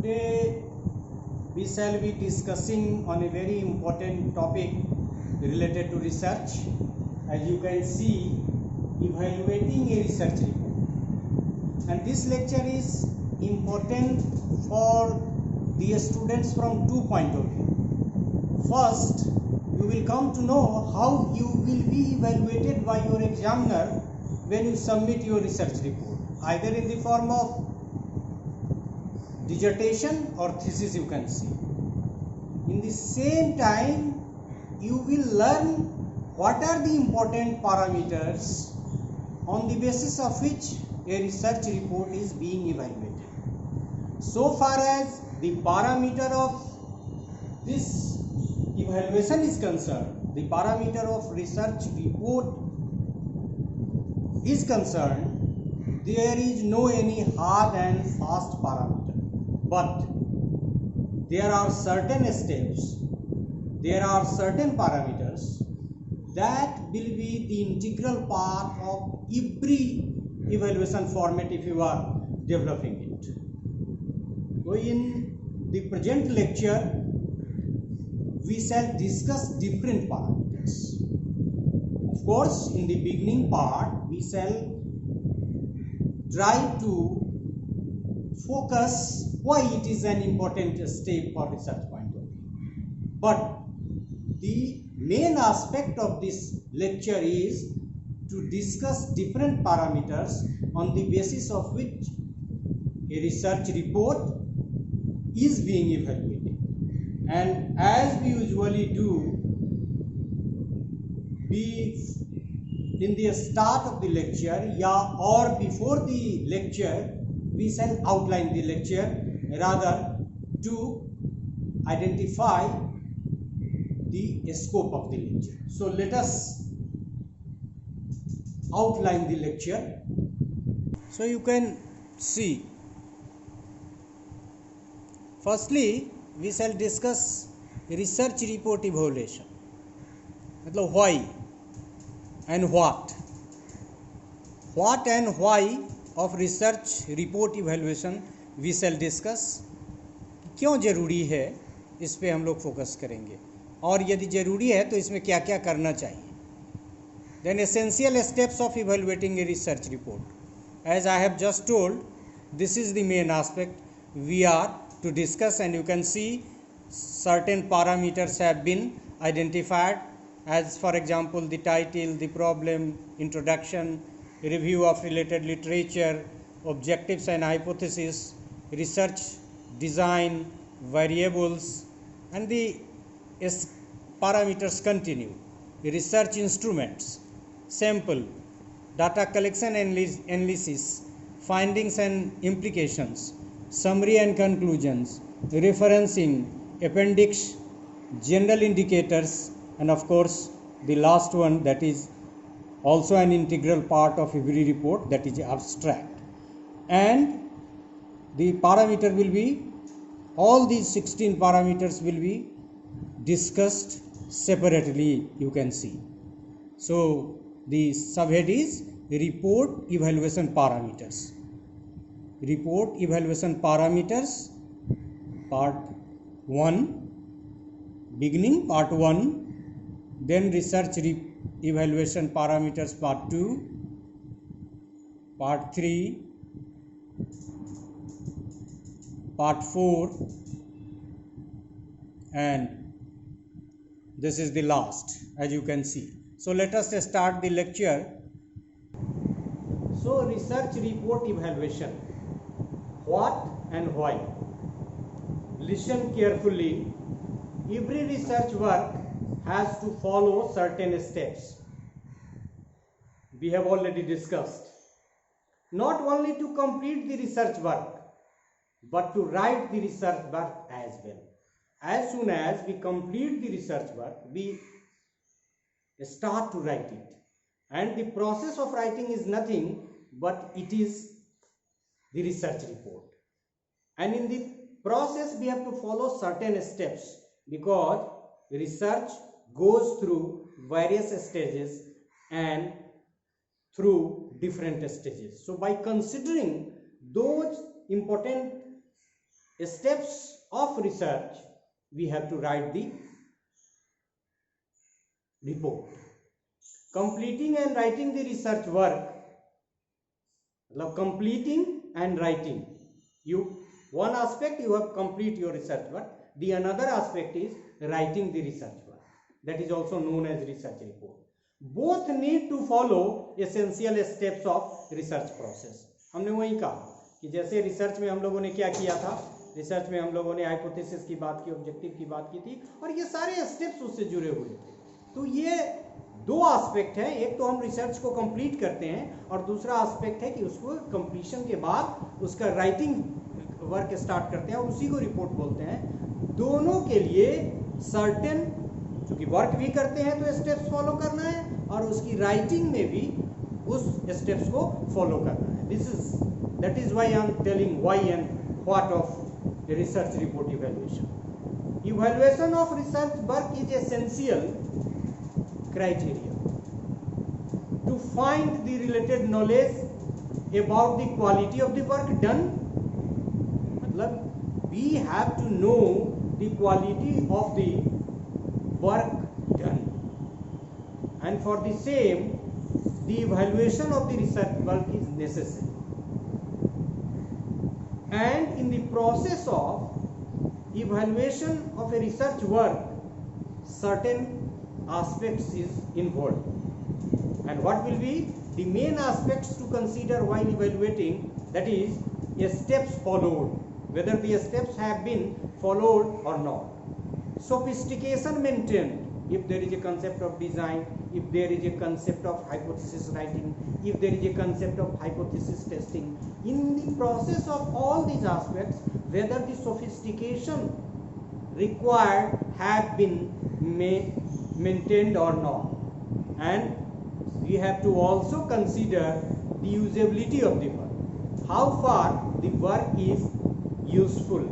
Today we shall be discussing on a very important topic related to research. As you can see, evaluating a research report. And this lecture is important for the students from 2 points of view. First, you will come to know how you will be evaluated by your examiner when you submit your research report, either in the form of dissertation or thesis, you can see. In the same time, you will learn what are the important parameters on the basis of which a research report is being evaluated. So far as the parameter of this evaluation is concerned, the parameter of research report is concerned, there is no any hard and fast parameter. But there are certain steps, there are certain parameters that will be the integral part of every evaluation format if you are developing it. So in the present lecture, we shall discuss different parameters. Of course, in the beginning part, we shall try to focus why it is an important step for research point of view. But the main aspect of this lecture is to discuss different parameters on the basis of which a research report is being evaluated. And as we usually do, in the start of the lecture or before the lecture, we shall outline the lecture rather to identify the scope of the lecture. So let us outline the lecture. So you can see, firstly we shall discuss research report evaluation. मतलब why and what and why of research report evaluation we shall discuss. क्यों ज़रूरी है इस पे हम लोग focus करेंगे, और यदि ज़रूरी है तो इसमें क्या क्या करना चाहिए. Then essential steps of evaluating a research report. As I have just told, this is the main aspect we are to discuss, and you can see certain parameters have been identified, as for example the title, the problem, introduction, review of related literature, objectives and hypothesis, research design, variables, and the parameters continue. Research instruments, sample, data collection and analysis, findings and implications, summary and conclusions, referencing, appendix, general indicators, and of course the last one, that is also an integral part of every report, that is abstract. And the parameter will be, all these 16 parameters will be discussed separately, you can see. So the subhead is report evaluation parameters. Report evaluation parameters part 1, beginning part 1, then research evaluation parameters part 2, part 3, part 4, and this is the last, as you can see. So let us start the lecture. So research report evaluation, what and why. Listen carefully. Every research work has to follow certain steps. We have already discussed. Not only to complete the research work, but to write the research work as well. As soon as we complete the research work, we start to write it. And the process of writing is nothing but it is the research report. And in the process, we have to follow certain steps, because research goes through various stages and through different stages. So by considering those important steps of research, we have to write the report. Completing and writing the research work, completing and writing, one aspect you have complete your research work, the another aspect is writing the research work, that is also known as research report. Both need to follow essential steps of research process. हमने वही कहा कि जैसे research में हम लोगों ने क्या किया था, रिसर्च में हम लोगों ने हाइपोथेसिस की बात की, ऑब्जेक्टिव की बात की थी, और ये सारे स्टेप्स उससे जुड़े हुए थे. तो ये दो एस्पेक्ट है, एक तो हम रिसर्च को कंप्लीट करते हैं और दूसरा एस्पेक्ट है कि उसको कंप्लीशन के बाद उसका राइटिंग वर्क स्टार्ट करते हैं और उसी को रिपोर्ट बोलते हैं. दोनों के लिए सर्टेन, क्योंकि वर्क भी करते हैं तो स्टेप्स फॉलो करना है और उसकी राइटिंग में भी उस स्टेप्स को फॉलो करना है. That is why I am telling why and what of research report evaluation. Evaluation of research work is essential criteria to find the related knowledge about the quality of the work done. मतलब we have to know the quality of the work done, and for the same the evaluation of the research work is necessary. And in the process of evaluation of a research work, certain aspects is involved. And what will be the main aspects to consider while evaluating? That is, steps followed, whether the steps have been followed or not. Sophistication maintained, if there is a concept of design, if there is a concept of hypothesis writing, if there is a concept of hypothesis testing. In the process of all these aspects, whether the sophistication required have been maintained or not. And we have to also consider the usability of the work, how far the work is useful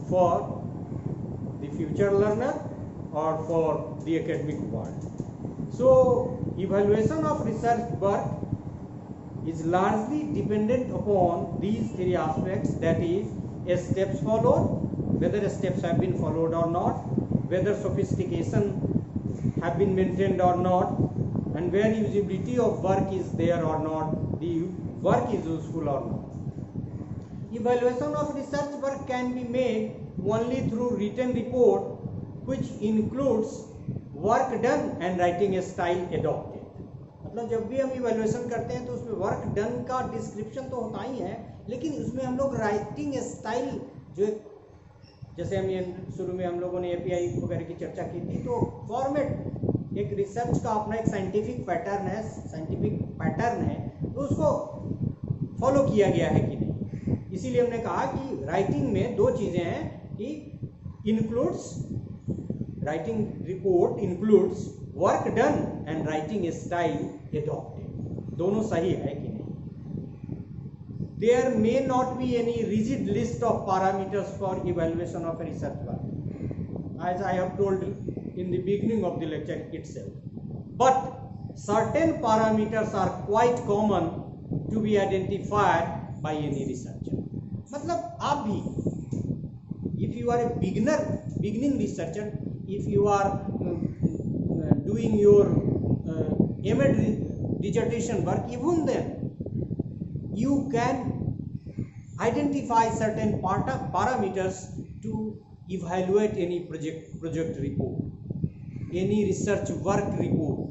for the future learner or for the academic world. So evaluation of research work is largely dependent upon these three aspects, that is, steps followed, whether steps have been followed or not, whether sophistication have been maintained or not, and where usability of work is there or not, the work is useful or not. Evaluation of research work can be made only through written report, which includes work done and writing style adopted. मतलब जब भी हम evaluation करते हैं तो उसमें work done का description तो होता ही है, लेकिन उसमें हम लोग राइटिंग स्टाइल, जो जैसे हम ये शुरू में हम लोगों ने एपीआई वगैरह की चर्चा की थी, तो फॉर्मेट एक रिसर्च का अपना एक साइंटिफिक पैटर्न है, तो उसको फॉलो किया गया है कि नहीं. इसीलिए हमने कहा कि राइटिंग में दो चीज़ें हैं कि includes, writing report includes work done and writing style adopted. दोनों सही है कि नहीं. There may not be any rigid list of parameters for evaluation of a research work, as I have told in the beginning of the lecture itself. But certain parameters are quite common to be identified by any researcher. मतलब आप भी, if you are a beginning researcher, if you are doing your MA dissertation work, even then you can identify certain parameters to evaluate any project report, any research work report.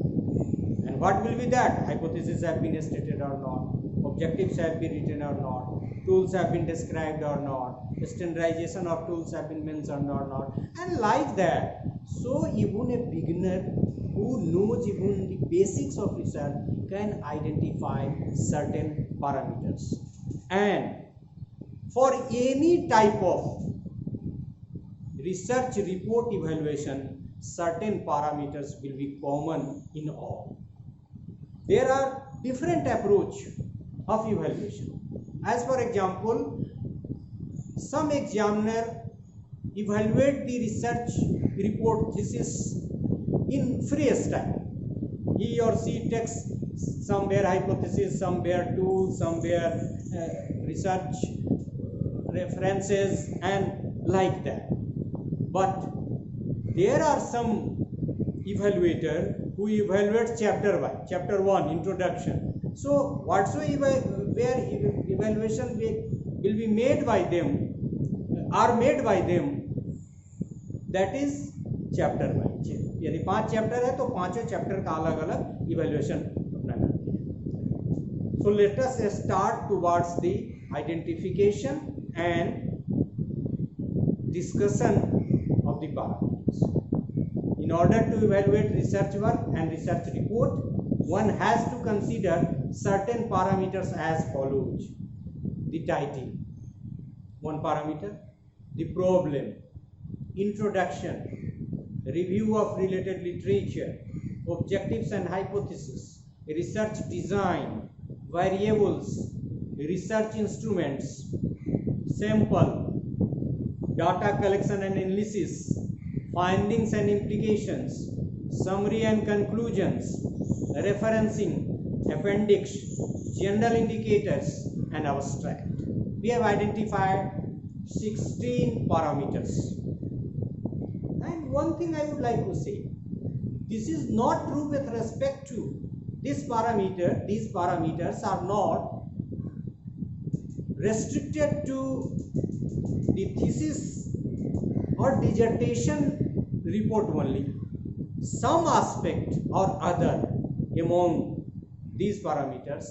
And what will be that? Hypotheses have been stated or not, objectives have been written or not, tools have been described or not, standardization of tools have been mentioned or not, and like that. So even a beginner who knows even the basics of research can identify certain parameters. And for any type of research report evaluation, certain parameters will be common in all. There are different approach of evaluation. As for example, some examiner evaluate the research report thesis in freestyle. He or she takes somewhere hypothesis, somewhere tools, somewhere research references, and like that. But there are some evaluator who evaluates chapter 1 introduction. So whatsoever where evaluation will be made by them that is chapter wise. यदि 5 chapter है तो 5 chapter का अलग अलग evaluation अपना करते हैं. So let us start towards the identification and discussion of the parameters. In order to evaluate research work and research report, one has to consider certain parameters as follows: the title, one parameter; the problem, introduction, review of related literature, objectives and hypotheses, research design, variables, research instruments, sample, data collection and analysis, findings and implications, summary and conclusions, referencing, appendix, general indicators, and abstract. We have identified 16 parameters. And one thing I would like to say, this is not true with respect to this parameter. These parameters are not restricted to the thesis or dissertation report only. Some aspect or other among these parameters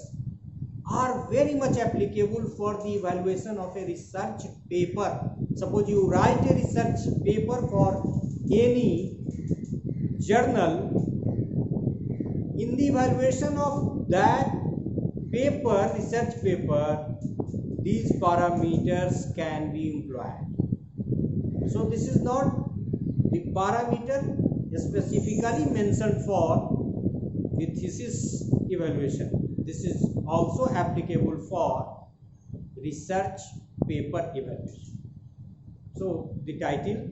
are very much applicable for the evaluation of a research paper. Suppose you write a research paper for any journal. In the evaluation of that paper, research paper, these parameters can be employed. So this is not the parameter specifically mentioned for the thesis evaluation. This is also applicable for research paper evaluation. So the title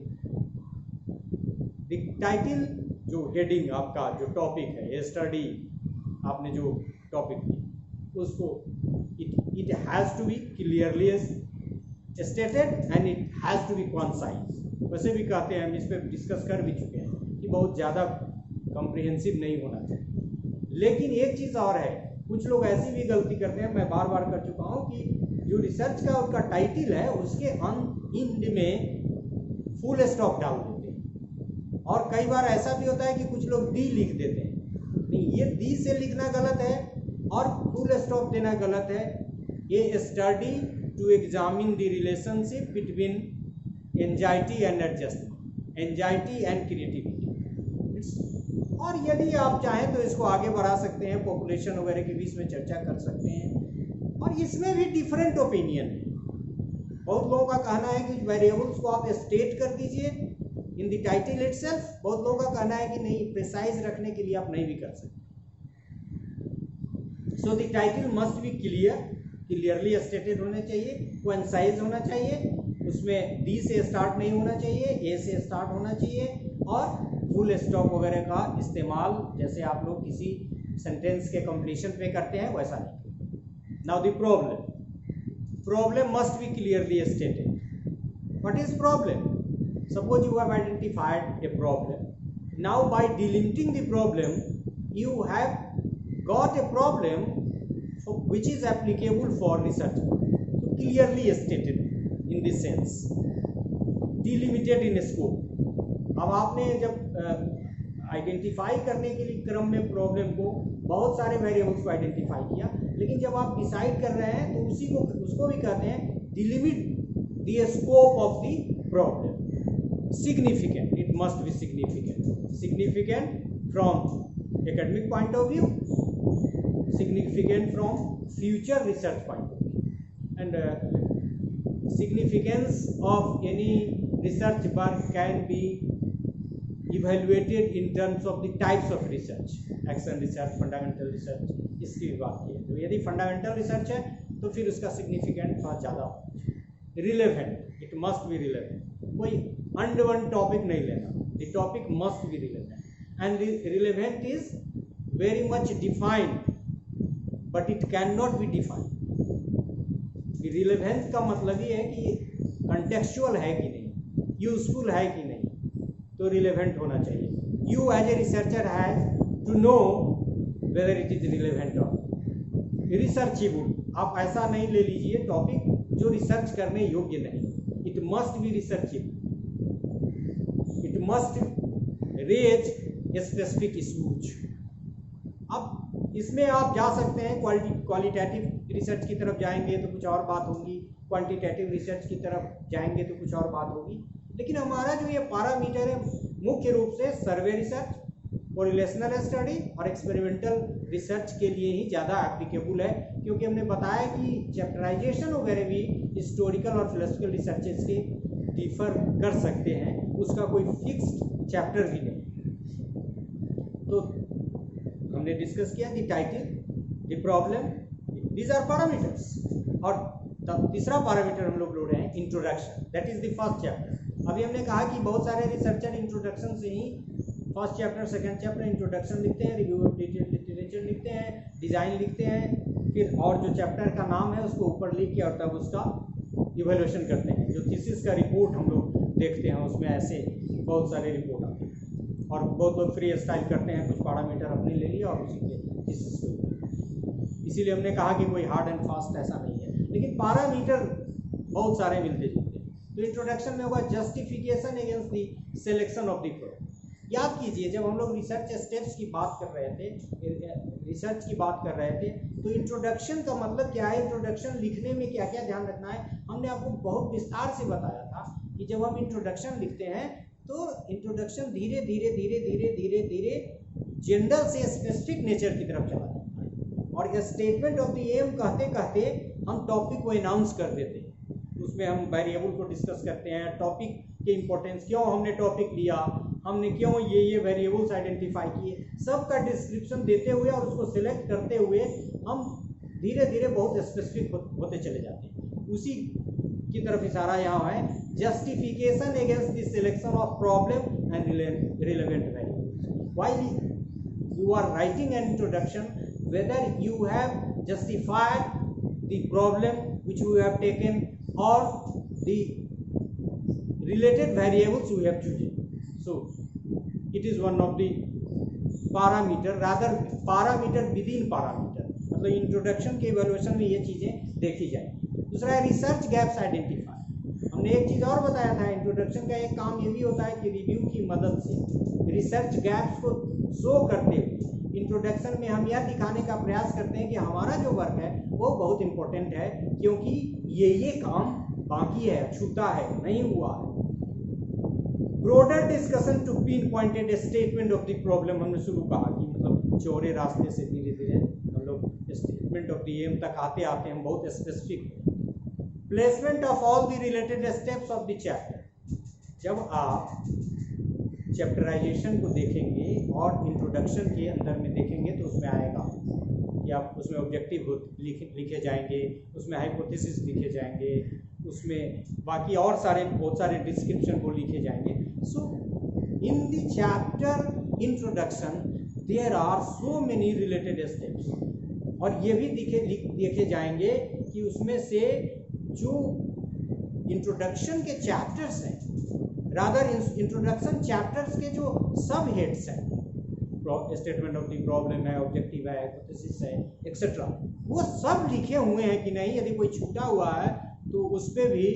जो heading आपका जो topic है, ये study आपने जो topic ली उसको it has to be clearly stated and it has to be concise. वैसे भी कहते हैं, हम इस पर डिस्कस कर भी चुके हैं कि बहुत ज़्यादा कॉम्प्रिहेंसिव नहीं होना चाहिए. लेकिन एक चीज़ और है, कुछ लोग ऐसी भी गलती करते हैं, मैं बार बार कर चुका हूँ, कि जो रिसर्च का उनका टाइटल है उसके एंड में फुल स्टॉप डाल देते हैं. और कई बार ऐसा भी होता है कि कुछ लोग डी लिख देते हैं. नहीं, ये डी से लिखना गलत है और फुल स्टॉप देना गलत है. ये study to examine the relationship between anxiety and adjustment, anxiety and creativity. और यदि आप चाहें तो इसको आगे बढ़ा सकते हैं, पॉपुलेशन वगैरह के बीच में चर्चा कर सकते हैं. और इसमें भी डिफरेंट ओपिनियन है. बहुत लोगों का कहना है कि वेरिएबल्स को आप स्टेट कर दीजिए इन द टाइटल इटसेल्फ. बहुत लोगों का कहना है कि नहीं, प्रिसाइज रखने के लिए आप नहीं भी कर सकते. So the title must be clearly stated होना चाहिए, कोइंसाइज होना चाहिए, उसमें डी से स्टार्ट नहीं होना चाहिए, ए से स्टार्ट होना चाहिए, और फुल स्टॉप वगैरह का इस्तेमाल जैसे आप लोग किसी सेंटेंस के कंप्लीशन पे करते हैं वैसा नहीं. Now the problem must be clearly stated. What is problem? Suppose you have identified a problem. Now by delimiting the problem, you have got a problem which is applicable for research. So clearly stated in this sense, delimited in scope. अब आपने जब identify करने के लिए क्रम में problem को, बहुत सारे वेरिएबल्स को आइडेंटिफाई किया, लेकिन जब आप डिसाइड कर रहे हैं तो उसको भी कहते हैं delimit the scope of the problem. Significant, it must be significant from academic point of view, significant from future research point of view, and significance of any research work can be evaluated in terms of the types of research, action research, fundamental research. इसकी भी बात की है. तो यदि fundamental research है तो फिर उसका सिग्निफिकेंट थोड़ा ज़्यादा होना चाहिए. Relevant, it must B relevant. कोई अनडिफाइंड टॉपिक नहीं लेना. The topic must be relevant and relevant is very much defined but it can not be defined. Relevance का मतलब ये है कि कंटेक्चुअल है कि नहीं, यूजफुल है कि नहीं, तो रिलेवेंट होना चाहिए. You as a researcher has to know whether it is relevant और रिसर्चेबल. आप ऐसा नहीं ले लीजिए टॉपिक जो रिसर्च करने योग्य नहीं. It must be researchable, it must raise specific issues. अब इसमें आप जा सकते हैं क्वालिटेटिव रिसर्च की तरफ जाएंगे तो कुछ और बात होगी, क्वांटिटेटिव रिसर्च की तरफ जाएंगे तो कुछ और बात होगी. लेकिन हमारा जो ये पैरामीटर है मुख्य रूप से सर्वे रिसर्च, कोरिलेशनल स्टडी और एक्सपेरिमेंटल रिसर्च के लिए ही ज़्यादा एप्लीकेबल है, क्योंकि हमने बताया कि चैप्टराइजेशन वगैरह भी हिस्टोरिकल और फिलोसफिकल रिसर्चेस के डिफर कर सकते हैं, उसका कोई फिक्स्ड चैप्टर भी नहीं. तो हमने डिस्कस किया the title, the problem, these are parameters. और तीसरा पैरामीटर हम लोग ले रहे हैं introduction, that is the first chapter. अभी हमने कहा कि बहुत सारे रिसर्चर इंट्रोडक्शन से ही first chapter second chapter introduction लिखते हैं, रिव्यू ऑफ लिटरेचर लिखते हैं, डिज़ाइन लिखते हैं, फिर और जो चैप्टर का नाम है उसको ऊपर लिख के और तब उसका इवैल्यूएशन करते हैं. जो थीसिस का रिपोर्ट हम लोग देखते हैं उसमें ऐसे बहुत सारे रिपोर्ट आते हैं और बहुत लोग फ्री स्टाइल करते हैं, कुछ पैरामीटर अपने ले लिया और उसी के थीसिस को. इसीलिए हमने कहा कि कोई हार्ड एंड फास्ट ऐसा नहीं है, लेकिन पैरामीटर बहुत सारे मिलते जुलते हैं. तो इंट्रोडक्शन में होगा justification against the selection of the product. याद कीजिए जब हम लोग रिसर्च स्टेप्स की बात कर रहे थे, तो इंट्रोडक्शन का मतलब क्या है, इंट्रोडक्शन लिखने में क्या क्या ध्यान रखना है, हमने आपको बहुत विस्तार से बताया था कि जब हम इंट्रोडक्शन लिखते हैं तो इंट्रोडक्शन धीरे धीरे धीरे धीरे धीरे धीरे जनरल से स्पेसिफिक नेचर की तरफ चला जाता है. और स्टेटमेंट ऑफ द एम कहते कहते हम टॉपिक को अनाउंस कर देते हैं. उसमें हम वेरिएबल को डिस्कस करते हैं, टॉपिक के इम्पोर्टेंस, क्यों हमने टॉपिक लिया, हमने क्यों ये वेरिएबल्स आइडेंटिफाई किए, सब का डिस्क्रिप्शन देते हुए और उसको सिलेक्ट करते हुए हम धीरे धीरे बहुत स्पेसिफिक होते चले जाते हैं. उसी की तरफ इशारा यहाँ है, justification against the selection of problem and relevant variables. While you are writing an introduction, whether you have justified the problem which you have taken or the related variables you have chosen. So it is one of the parameter, rather parameter within parameter. मतलब introduction के evaluation में ये चीज़ें देखी जाएंगी. दूसरा है research gaps identify. हमने एक चीज़ और बताया था, इंट्रोडक्शन का एक काम ये भी होता है कि रिव्यू की मदद से रिसर्च गैप्स को शो करते हुए इंट्रोडक्शन में हम यह दिखाने का प्रयास करते हैं कि हमारा जो वर्क है वो बहुत इंपॉर्टेंट है, क्योंकि ये काम बाकी है, छूटा है, नहीं हुआ है. Broader discussion to pinpointed statement of the problem. हमने शुरू कहा कि मतलब चौड़े रास्ते से धीरे धीरे हम लोग स्टेटमेंट ऑफ द एम तक आते आते हम बहुत specific. Placement of all the related steps of the chapter. जब आप चैप्टराइजेशन को देखेंगे और इंट्रोडक्शन के अंदर में देखेंगे तो उसमें आएगा कि आप उसमें ऑब्जेक्टिव लिखे जाएंगे, उसमें हाइपोथेसिस लिखे जाएंगे, उसमें बाकी और बहुत सारे डिस्क्रिप्शन को लिखे जाएंगे. So in the chapter introduction there are so many related steps. और ये भी देखे जाएंगे कि उसमें से जो इंट्रोडक्शन के चैप्टर्स हैं, रादर इंट्रोडक्शन चैप्टर्स के जो सब हेड्स हैं, स्टेटमेंट ऑफ द प्रॉब्लम है, ऑब्जेक्टिव है, हाइपोथेसिस है, एक्सेट्रा, वो सब लिखे हुए हैं कि नहीं. यदि कोई छूटा हुआ है तो उस पर भी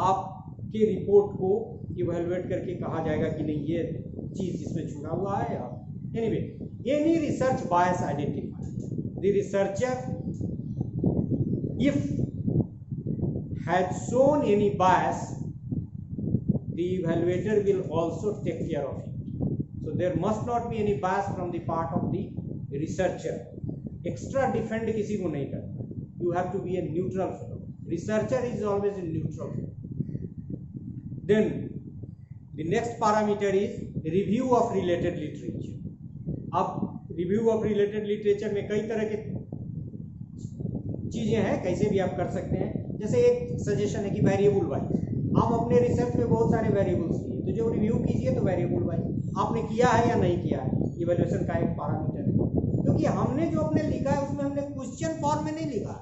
आपके रिपोर्ट को इवैल्यूएट करके कहा जाएगा कि नहीं ये चीज़ इसमें छूटा हुआ है. Anyway, any research bias identify the researcher if has shown any bias, the evaluator will also take care of it. So there must not be any bias from the part of the researcher. Extra defend किसी को नहीं करना. You have to be a neutral fellow. Researcher is always a neutral fellow. Then the next parameter is review of related literature. अब review of related literature में कई तरह के चीजें हैं, कैसे भी आप कर सकते हैं. जैसे एक सजेशन है कि वेरिएबल वाइज आप अपने रिसर्च में बहुत सारे वेरिएबल्स लिए, तो जो रिव्यू कीजिए तो वेरिएबल वाइज आपने किया है या नहीं किया है, इवैल्यूएशन का एक पैरामीटर है. क्योंकि हमने जो अपने लिखा है उसमें हमने क्वेश्चन फॉर्म में नहीं लिखा.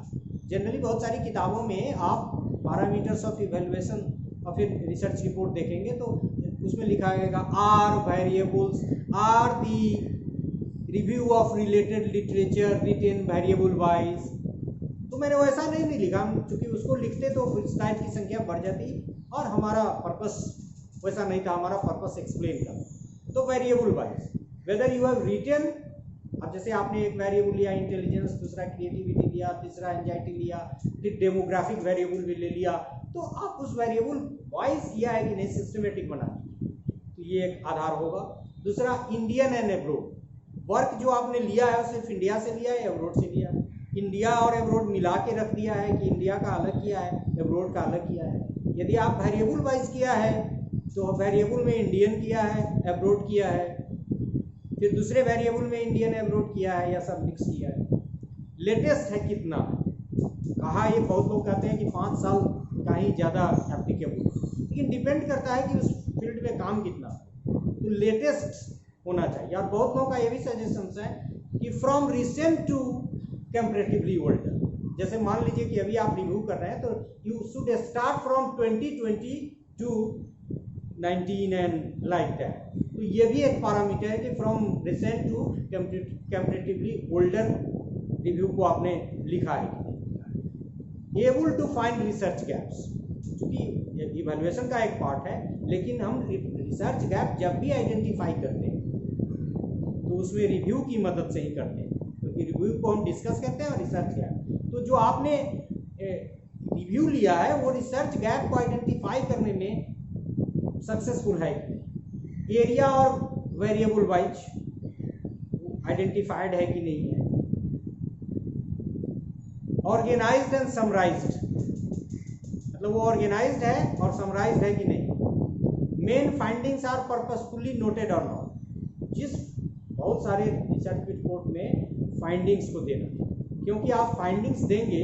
जनरली बहुत सारी किताबों में आप पैरामीटर्स ऑफ इवैल्यूएशन और फिर रिसर्च रिपोर्ट देखेंगे तो उसमें लिखा रहेगा are variables are the review of related literature written variable wise. तो मैंने वैसा नहीं लिखा, क्योंकि उसको लिखते तो स्लाइड की संख्या बढ़ जाती और हमारा पर्पस वैसा नहीं था, हमारा पर्पस एक्सप्लेन था। तो variable wise whether you have written, अब जैसे आपने एक वेरिएबल लिया इंटेलिजेंस, दूसरा क्रिएटिविटी लिया, तीसरा एंजाइटी लिया, फिर डेमोग्राफिक वेरिएबल भी ले लिया, तो आप उस वेरिएबल वाइज किया है कि नहीं सिस्टमेटिक बना दीजिए, तो ये एक आधार होगा। दूसरा इंडियन एंड एब्रोड, वर्क जो आपने लिया है सिर्फ इंडिया से लिया है एब्रोड से लिया है, इंडिया और एब्रोड मिला के रख दिया है कि इंडिया का अलग किया है एब्रोड का अलग किया है। यदि आप वेरिएबल वाइज किया है तो वेरिएबल में इंडियन किया है एब्रोड किया है, फिर दूसरे वेरिएबल में इंडियन एब्रोड किया है या सब मिक्स किया है। लेटेस्ट है कितना, कहा ये बहुत लोग कहते हैं कि 5 साल का ही ज़्यादा एप्लीकेबल, लेकिन डिपेंड करता है कि उस फील्ड में काम कितना, तो लेटेस्ट होना चाहिए। और बहुत लोगों का ये भी सजेशंस है कि from recent to comparatively older, जैसे मान लीजिए कि अभी आप रिव्यू कर रहे हैं तो you should start from 2020 to 19 and like that. तो ये भी एक पैरामीटर है कि from recent to comparatively older review को आपने लिखा है। Able to find research gaps, क्योंकि इवैल्यूएशन का एक पार्ट है, लेकिन हम रिसर्च गैप जब भी आइडेंटिफाई करते हैं तो उसमें रिव्यू की मदद से ही करते हैं, क्योंकि रिव्यू को हम डिस्कस करते हैं और रिसर्च गैप, तो जो आपने रिव्यू लिया है वो रिसर्च गैप को आइडेंटिफाई करने में सक्सेसफुल है कि नहीं, एरिया और वेरिएबल वाइज आइडेंटिफाइड है कि नहीं है, ऑर्गेनाइज्ड एंड समराइज्ड, मतलब वो ऑर्गेनाइज्ड है और समराइज्ड है कि नहीं, main findings are purposefully noted और नॉट। जिस बहुत सारे रिसर्च रिपोर्ट में फाइंडिंग्स को देना, क्योंकि आप फाइंडिंग्स देंगे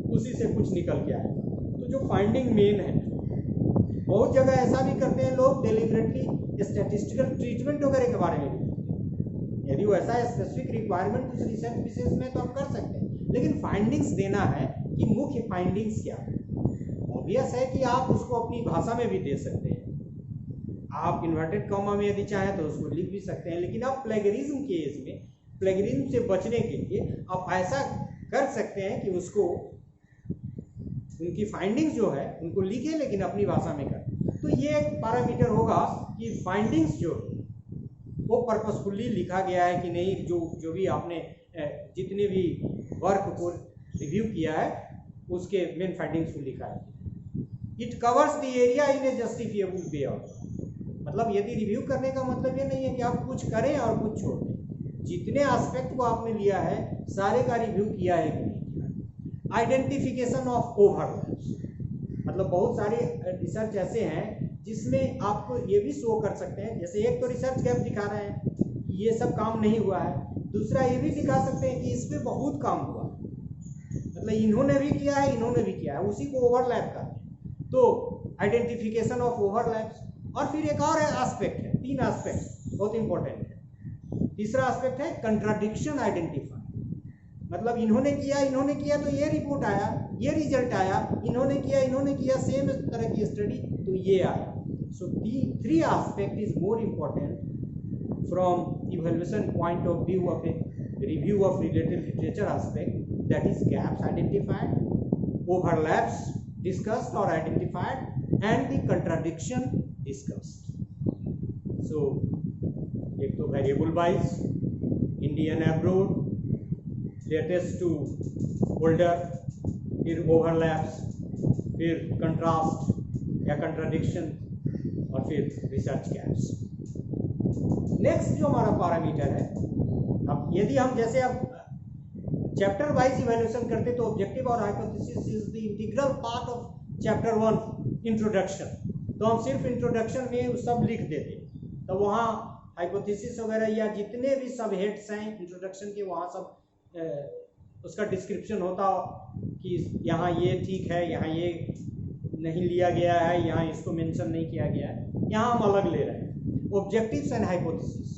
उसी से कुछ निकल के आएगा, तो जो फाइंडिंग मेन है। बहुत जगह ऐसा भी करते हैं लोग डेलिबरेटली स्टैटिस्टिकल ट्रीटमेंट वगैरह के बारे में भी लिखते हैं। यदि वो ऐसा स्पेसिफिक रिक्वायरमेंट उस रिसर्च विशेष में तो आप कर सकते हैं, लेकिन फाइंडिंग्स देना है कि मुख्य फाइंडिंग्स क्या है। ऑब्वियस है कि आप उसको अपनी भाषा में भी दे सकते हैं, आप इन्वर्टेड कॉमा में यदि चाहें तो उसको लिख भी सकते हैं, लेकिन आप प्लेगरिज्म के केस में प्लेगरिज्म से बचने के लिए आप ऐसा कर सकते हैं कि उसको उनकी फाइंडिंग्स जो है उनको लिखे लेकिन अपनी भाषा में कर। तो ये एक पैरामीटर होगा कि फाइंडिंग्स जो वो पर्पसफुली लिखा गया है कि नहीं, जो भी आपने जितने भी वर्क को रिव्यू किया है उसके मेन फाइंडिंग्स को लिखा है। It covers the area in A justifiable way of, मतलब यदि रिव्यू करने का मतलब ये नहीं है कि आप कुछ करें और कुछ छोड़ दें, जितने एस्पेक्ट को आपने लिया है सारे का रिव्यू किया है कि नहीं। आइडेंटिफिकेशन ऑफ ओवरलैप्स, मतलब बहुत सारे रिसर्च ऐसे हैं जिसमें आपको ये भी शो कर सकते हैं, जैसे एक तो रिसर्च गैप दिखा रहे हैं ये सब काम नहीं हुआ है, दूसरा ये भी दिखा सकते हैं कि इस पे बहुत काम हुआ है, मतलब इन्होंने भी किया है इन्होंने भी किया है, उसी को ओवरलैप करते हैं। तो आइडेंटिफिकेशन ऑफ ओवरलैप्स, और फिर एक और एस्पेक्ट है, 3 एस्पेक्ट बहुत इंपॉर्टेंट है। तीसरा एस्पेक्ट है कंट्राडिक्शन आइडेंटिफाई, मतलब इन्होंने किया तो ये रिपोर्ट आया, ये रिजल्ट आया, इन्होंने किया सेम तरह की स्टडी तो ये आया। So 3 aspect is more important from evaluation point of view of a review of related literature aspect, that is gaps identified, overlaps discussed और identified and the contradiction discussed. So एक तो variable wise, Indian abroad, latest to older, फिर overlaps, फिर contrast या contradiction, और फिर research gaps. Next जो हमारा पैरामीटर है, अब यदि हम जैसे अब चैप्टर वाइज इवैल्यूएशन करते तो ऑब्जेक्टिव और hypothesis is the integral part of chapter 1 introduction, तो हम सिर्फ इंट्रोडक्शन में सब लिख देते, तो वहाँ हाइपोथेसिस वगैरह या जितने भी सब हेड्स हैं इंट्रोडक्शन के वहाँ सब उसका डिस्क्रिप्शन होता कि यहाँ ये ठीक है, यहाँ ये नहीं लिया गया है, यहाँ इसको मेंशन नहीं किया गया है, यहाँ हम अलग ले रहे हैं। Objectives and hypothesis,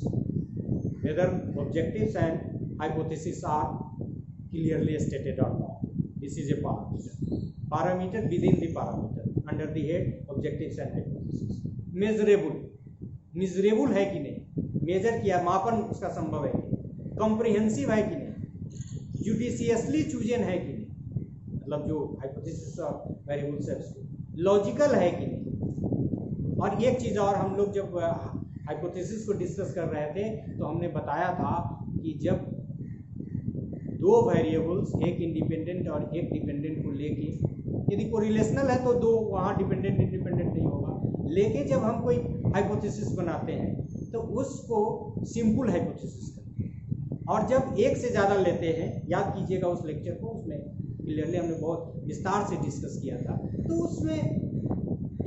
whether objectives and hypothesis are clearly stated और नॉट, this is a parameter within the parameter under the head objectives and hypothesis. Measurable है कि नहीं, मेजर किया, मापन उसका संभव है कि नहीं, कॉम्प्रिहेंसिव है कि नहीं, जुडिशियसली चूजन है कि नहीं, मतलब जो हाइपोथेसिस और वेरिएबल्स है उसको लॉजिकल है कि नहीं। और एक चीज़ और, हम लोग जब हाइपोथेसिस को डिस्कस कर रहे थे तो हमने बताया था कि जब दो वेरिएबल्स, एक इंडिपेंडेंट और एक डिपेंडेंट को लेके, यदि कोरिलेशनल है तो दो वहाँ डिपेंडेंट इंडिपेंडेंट नहीं होगा, लेके जब हम कोई हाइपोथेसिस बनाते हैं तो उसको सिंपल हाइपोथेसिस करते हैं। और जब एक से ज़्यादा लेते हैं, याद कीजिएगा उस लेक्चर को, उसमें क्लियरली हमने बहुत विस्तार से डिस्कस किया था, तो उसमें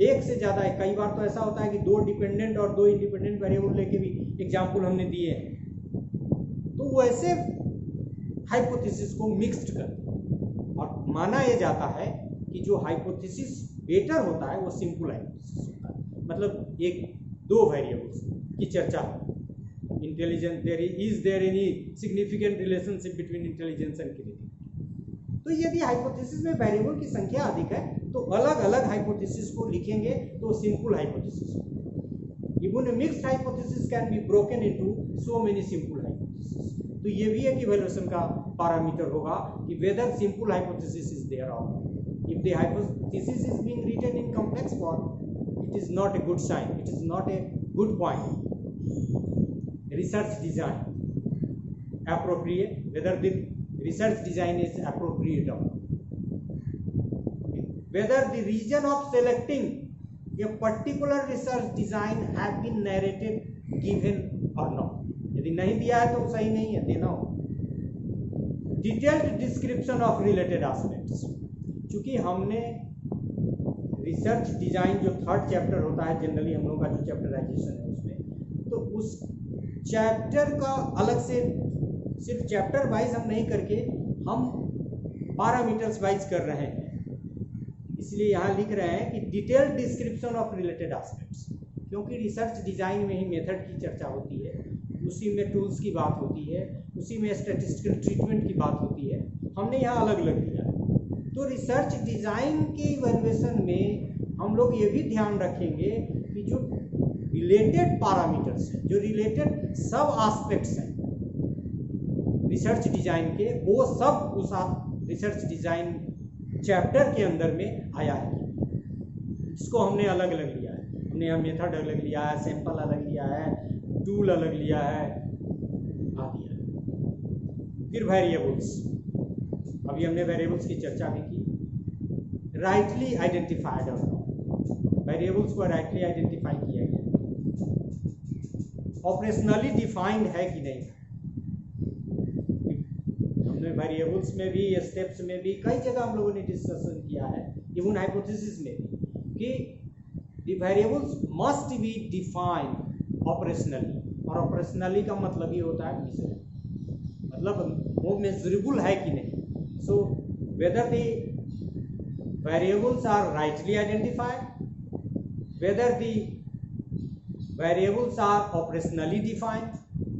एक से ज़्यादा है, कई बार तो ऐसा होता है कि दो डिपेंडेंट और दो इंडिपेंडेंट वेरिएबल लेके भी एग्जाम्पल हमने दिए हैं। तो वैसे हाइपोथेसिस को मिक्स्ड करते हैं और माना यह जाता है कि जो हाइपोथेसिस बेटर होता है वो सिंपल हाइपोथेसिस होता है। मतलब एक दो वेरिएबल्स की चर्चा, intelligence, there any significant relationship between intelligence and creativity. तो यदि हाइपोथेसिस में वेरिएबल की संख्या अधिक है तो अलग अलग हाइपोथेसिस को लिखेंगे तो सिंपल हाइपोथेसिस होगा। Even a mixed hypothesis can be broken into so many simple hypothesis. तो ये भी एक इवैल्यूएशन का पैरामीटर होगा कि whether simple hypothesis is there और not. If the hypothesis is being written in complex form, it is not a good sign, it is not a good point. Research design appropriate, whether the research design is appropriate or not, whether the reason of selecting a particular research design have been narrated, given or not। यदि नहीं दिया है तो सही नहीं है, देना हो। Detailed description of related aspects, क्योंकि हमने रिसर्च डिजाइन जो थर्ड चैप्टर होता है जनरली हम लोगों का जो चैप्टराइजेशन है उसमें, तो उस चैप्टर का अलग से सिर्फ चैप्टर वाइज हम नहीं करके हम पैरामीटर्स वाइज कर रहे हैं। इसलिए यहाँ लिख रहे हैं कि detailed description of related aspects, क्योंकि रिसर्च डिजाइन में ही मेथड की चर्चा होती है, उसी में टूल्स की बात होती है, उसी में स्टैटिस्टिकल ट्रीटमेंट की बात होती है, हमने यहाँ अलग अलग लिया है। तो रिसर्च डिजाइन के इवैल्यूएशन में हम लोग ये भी ध्यान रखेंगे कि जो रिलेटेड पैरामीटर्स हैं, जो रिलेटेड सब एस्पेक्ट्स हैं रिसर्च डिजाइन के, वो सब उस रिसर्च डिजाइन चैप्टर के अंदर में आया है। इसको हमने अलग अलग लिया है, हमने यहाँ मेथड अलग लिया है, सैंपल अलग लिया है, टूल अलग लिया है, आदि है। फिर वेरिएबल्स, अभी हमने वेरिएबल्स की चर्चा भी की। राइटली आइडेंटिफाइड और नॉट, वेरिएबल्स को राइटली आइडेंटिफाई किया गया, ऑपरेशनली डिफाइंड है कि नहीं। हमने वेरिएबल्स में भी, स्टेप्स में भी कई जगह हम लोगों ने डिस्कशन किया है, इवन हाइपोथेसिस में भी, कि the variables must be defined operationally. और ऑपरेशनली का मतलब ये होता है मेजरेबल, मतलब वो मेजरेबल है कि नहीं। So whether the variables are rightly identified, whether the variables are operationally defined,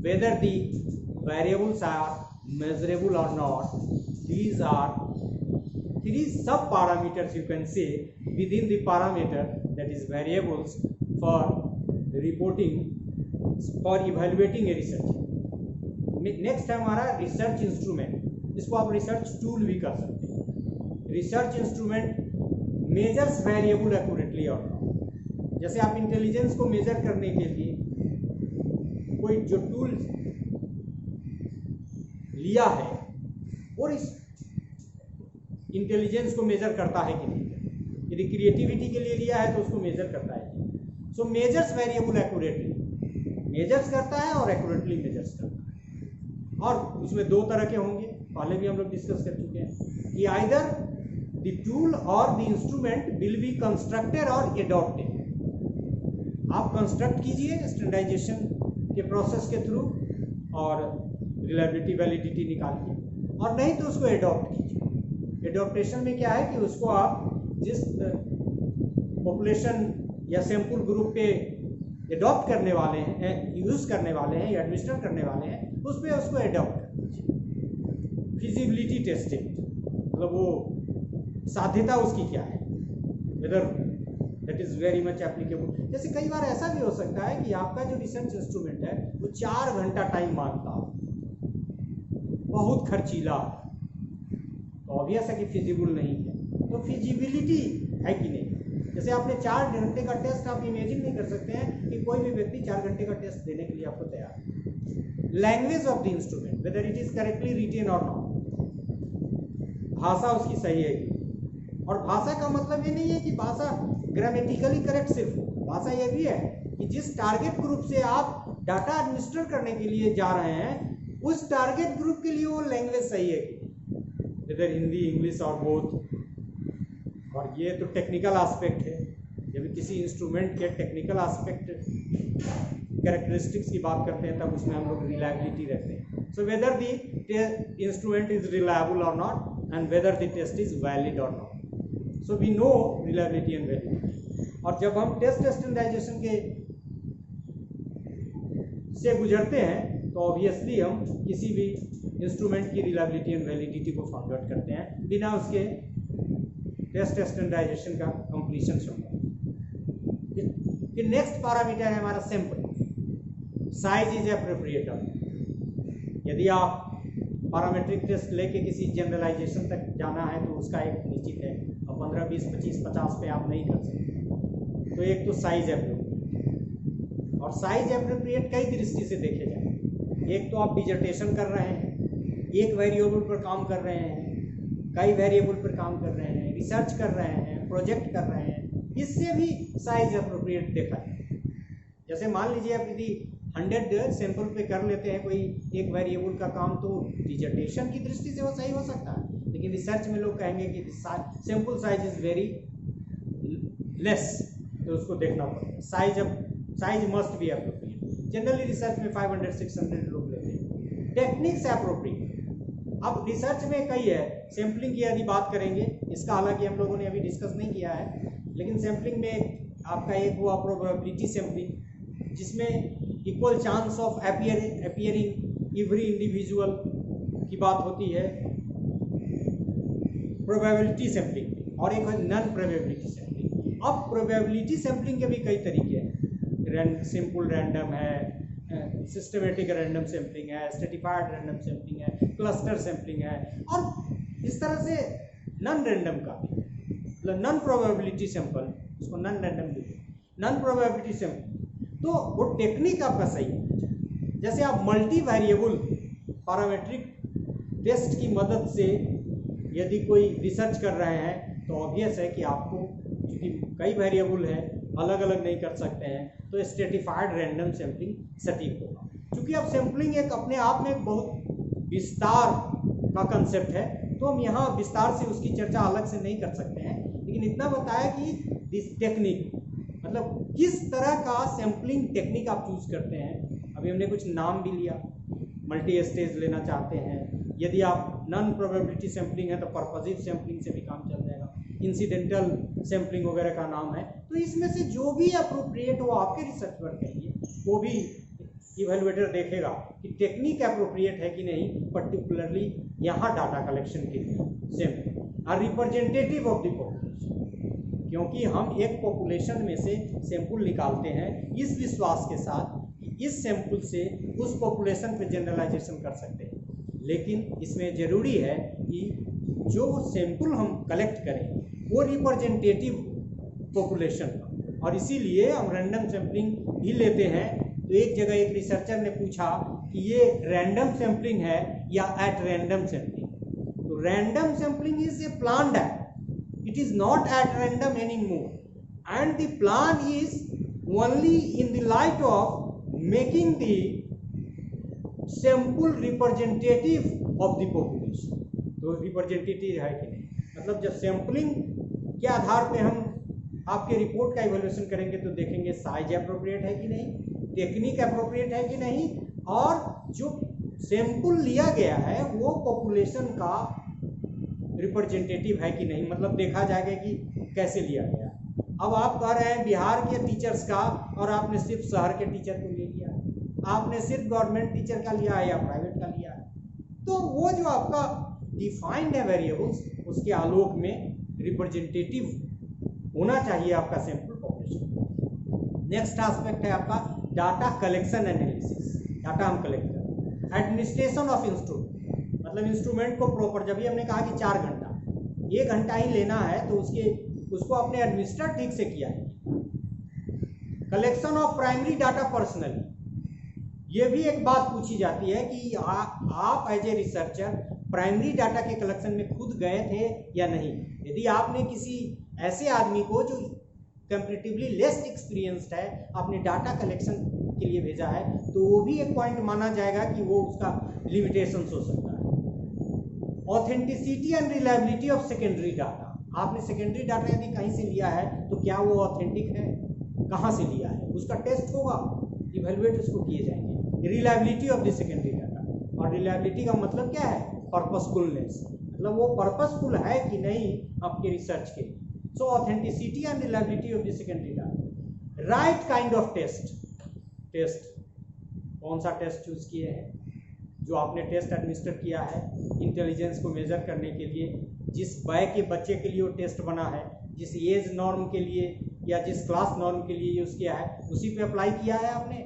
whether the variables are measurable or not. These are three sub parameters you can say within the parameter, that is variables, for reporting, for evaluating a research। Next है हमारा research instrument, इसको आप research tool भी कर सकते हैं। Research instrument measures variable accurately और not. जैसे आप इंटेलिजेंस को मेजर करने के लिए कोई जो टूल लिया है और इस इंटेलिजेंस को मेजर करता है कि नहीं। यदि क्रिएटिविटी के लिए लिया है तो उसको मेजर करता है। सो मेजर्स वेरिएबल एक्यूरेटली, मेजर्स करता है और एक्यूरेटली मेजर्स करता है। और उसमें दो तरह के होंगे, पहले भी हम लोग डिस्कस कर चुके हैं, कि आइदर द टूल और the instrument will be constructed और एडॉप्टेड। आप कंस्ट्रक्ट कीजिए स्टैंडर्डाइजेशन के प्रोसेस के थ्रू और रिलायबिलिटी वैलिडिटी निकालिए, और नहीं तो उसको एडॉप्ट कीजिए। एडॉप्टेशन में क्या है कि उसको आप जिस पॉपुलेशन या सैंपल ग्रुप पे एडॉप्ट करने वाले हैं, यूज़ करने वाले हैं या एडमिनिस्टर करने वाले हैं, उस पर उसको एडॉप्ट कर दीजिए। फिजिबिलिटी टेस्टिंग, मतलब वो साध्यता उसकी क्या है, whether that is very much applicable. जैसे कई बार ऐसा भी हो सकता है कि आपका जो रिसर्च इंस्ट्रूमेंट है वो 4 घंटा टाइम मांगता हो, बहुत खर्चीला, तो ऑब्वियस है कि फिजिबल नहीं है। तो फिजिबिलिटी है कि नहीं, जैसे आपने 4 घंटे का टेस्ट, आप इमेजिन नहीं कर सकते हैं कि कोई भी व्यक्ति 4 घंटे का टेस्ट देने के लिए आपको तैयार है। Language of the instrument, whether it is correctly written और नॉट, भाषा उसकी सही है कि, और भाषा का मतलब ये नहीं है कि भाषा ग्रामेटिकली करेक्ट सिर्फ, भाषा ये भी है कि जिस टारगेट ग्रुप से आप डाटा एडमिनिस्टर करने के लिए जा रहे हैं उस टारगेट ग्रुप के लिए वो लैंग्वेज सही है कि, वेदर हिंदी, इंग्लिश और बोथ। और ये तो टेक्निकल एस्पेक्ट है, जब किसी इंस्ट्रूमेंट के टेक्निकल एस्पेक्ट कैरेक्टरिस्टिक्स की बात करते हैं तब उसमें हम लोग रिलायबिलिटी रखते हैं। So whether the instrument is reliable और not and whether the test is valid और not, so we know reliability and validity. और जब हम टेस्ट स्टैंडर्डाइजेशन के से गुजरते हैं तो ऑब्वियसली हम किसी भी इंस्ट्रूमेंट की रिलायबिलिटी एंड वैलिडिटी को फाइंड आउट करते हैं बिना उसके टेस्ट स्टैंडर्डाइजेशन का कंप्लीशन से होगा। फिर नेक्स्ट पैरामीटर है हमारा सैंपल, साइज इज एप्रोप्रिएट। यदि आप पैरामीट्रिक टेस्ट लेके किसी जनरलाइजेशन तक जाना है तो उसका एक निश्चित है, अब 15, 20, 25, 50 पे आप नहीं कर सकते। तो एक तो साइज एप्रोप्रिएट, और साइज एप्रोप्रिएट कई दृष्टि से देखे जाए। एक तो आप डिजर्टेशन कर रहे हैं, एक वेरिएबल पर काम कर रहे हैं, कई वेरिएबल पर काम कर रहे हैं, रिसर्च कर रहे हैं, प्रोजेक्ट कर रहे हैं, इससे भी साइज एप्रोप्रिएट देखा है। जैसे मान लीजिए आप यदि 100 सैंपल पे कर लेते हैं कोई एक वेरिएबल का काम, तो डिजर्टेशन की दृष्टि से वो सही हो सकता है, लेकिन रिसर्च में लोग कहेंगे कि sample size is very less, तो उसको देखना पड़ेगा। Size must be appropriate. Generally research में 500-600 लोग लेते हैं। टेक्निक्स एप्रोप्रिएट, अब रिसर्च में कई है, सैम्पलिंग की यदि बात करेंगे, इसका हालांकि हम लोगों ने अभी डिस्कस नहीं किया है, लेकिन सैम्पलिंग में आपका एक हुआ प्रोबेबिलिटी सैम्पलिंग, जिसमें equal chance of appearing every individual की बात होती है प्रोबेबिलिटी सैम्पलिंग में, और एक है नॉन प्रोबेबिलिटी सैम्पलिंग। अब प्रोबेबिलिटी सैम्पलिंग के भी कई तरीके हैं, सिंपल रैंडम है, सिस्टमेटिक रैंडम सैम्पलिंग है, स्ट्रेटिफाइड रैंडम सैम्पलिंग है, क्लस्टर सैम्पलिंग है, और इस तरह से नॉन रैंडम का भी, मतलब नॉन प्रोबेबिलिटी सैंपल, उसको नॉन रैंडम भी, नॉन प्रोबेबिलिटी सैंपल। तो वो टेक्निक आपका सही है। जैसे आप मल्टी वेरिएबल पैरामीट्रिक टेस्ट की मदद से यदि कोई रिसर्च कर रहे हैं तो ऑब्वियस है कि आपको, क्योंकि कई वेरिएबल है, अलग अलग नहीं कर सकते हैं, तो स्ट्रेटिफाइड रैंडम सैम्पलिंग सटीक होगा। क्योंकि अब सैम्पलिंग एक अपने आप में एक बहुत विस्तार का कंसेप्ट है, तो हम यहाँ विस्तार से उसकी चर्चा अलग से नहीं कर सकते हैं, लेकिन इतना बताया कि दिस टेक्निक, मतलब किस तरह का सैम्पलिंग टेक्निक आप चूज करते हैं। अभी हमने कुछ नाम भी लिया, मल्टी स्टेज लेना चाहते हैं, यदि आप नॉन प्रोबेबिलिटी सैम्पलिंग है तो पर्पजिव सैम्पलिंग से भी काम चल जाएगा, इंसिडेंटल सैम्पलिंग वगैरह का नाम है। तो इसमें से जो भी अप्रोप्रिएट हो आपके रिसर्च वर्क के लिए, वो भी इवेलुएटर देखेगा कि टेक्निक अप्रोप्रिएट है कि नहीं, पर्टिकुलरली यहाँ डाटा कलेक्शन के लिए। Same are representative of the population, क्योंकि हम एक पॉपुलेशन में से सैंपल निकालते हैं इस विश्वास के साथ कि इस सैंपल से उस पॉपुलेशन पे जनरलाइजेशन कर सकते हैं, लेकिन इसमें ज़रूरी है कि जो सैंपल हम कलेक्ट करें वो रिप्रेजेंटेटिव पॉपुलेशन का, और इसीलिए हम रैंडम सैम्पलिंग भी लेते हैं। तो एक जगह एक रिसर्चर ने पूछा कि ये रैंडम सैम्पलिंग है या एट रैंडम सैम्पलिंग, तो random sampling is a planned act, it is not at random any more, and the plan is only in the light of making the sample representative of the population. तो representative है कि नहीं, मतलब जब sampling के आधार पे हम आपके रिपोर्ट का इवैल्यूएशन करेंगे तो देखेंगे साइज एप्रोप्रिएट है कि नहीं, टेक्निक एप्रोप्रिएट है कि नहीं, और जो सैंपल लिया गया है वो पॉपुलेशन का रिप्रेजेंटेटिव है कि नहीं, मतलब देखा जाएगा कि कैसे लिया गया। अब आप कह रहे हैं बिहार के टीचर्स का, और आपने सिर्फ शहर के टीचर को ले लिया, आपने सिर्फ गवर्नमेंट टीचर का लिया है या प्राइवेट का लिया है, तो वो जो आपका डिफाइंड है वेरिएबल्स, उसके आलोक में रिप्रेजेंटेटिव होना चाहिए आपका सैंपल नेक्स्ट एस्पेक्ट है आपका डाटा कलेक्शन एनालिसिस। डाटा हम कलेक्ट करें। एडमिनिस्ट्रेशन ऑफ इंस्ट्रूमेंट, मतलब इंस्ट्रूमेंट को प्रॉपर, जब भी हमने कहा कि 4 घंटा, 1 घंटा ही लेना है तो उसको अपने एडमिनिस्टर ठीक से किया है। Collection of primary data personally, ये भी एक बात पूछी जाती है कि आप as a researcher primary data के कलेक्शन में खुद गए थे या नहीं। यदि आपने किसी ऐसे आदमी को जो कंपैरेटिवली लेस एक्सपीरियंस्ड है आपने डाटा कलेक्शन के लिए भेजा है, तो वो भी एक पॉइंट माना जाएगा कि वो उसका लिमिटेशंस हो सकता है। Authenticity and reliability of secondary data, आपने सेकेंडरी डाटा यदि कहीं से लिया है तो क्या वो ऑथेंटिक है, कहाँ से लिया है, उसका टेस्ट होगा, इवेलुएट उसको किए जाएंगे। Reliability of the secondary data, और रिलायबिलिटी का मतलब क्या है, पर्पसफुलनेस, मतलब वो पर्पसफुल है कि नहीं आपके रिसर्च के लिए। So authenticity and reliability of the secondary data. Right kind of test, कौन सा टेस्ट चूज किए हैं, जो आपने टेस्ट एडमिनिस्टर किया है इंटेलिजेंस को मेजर करने के लिए, जिस वय के बच्चे के लिए वो टेस्ट बना है, जिस एज नॉर्म के लिए या जिस क्लास नॉर्म के लिए यूज़ किया है, उसी पे अप्लाई किया है आपने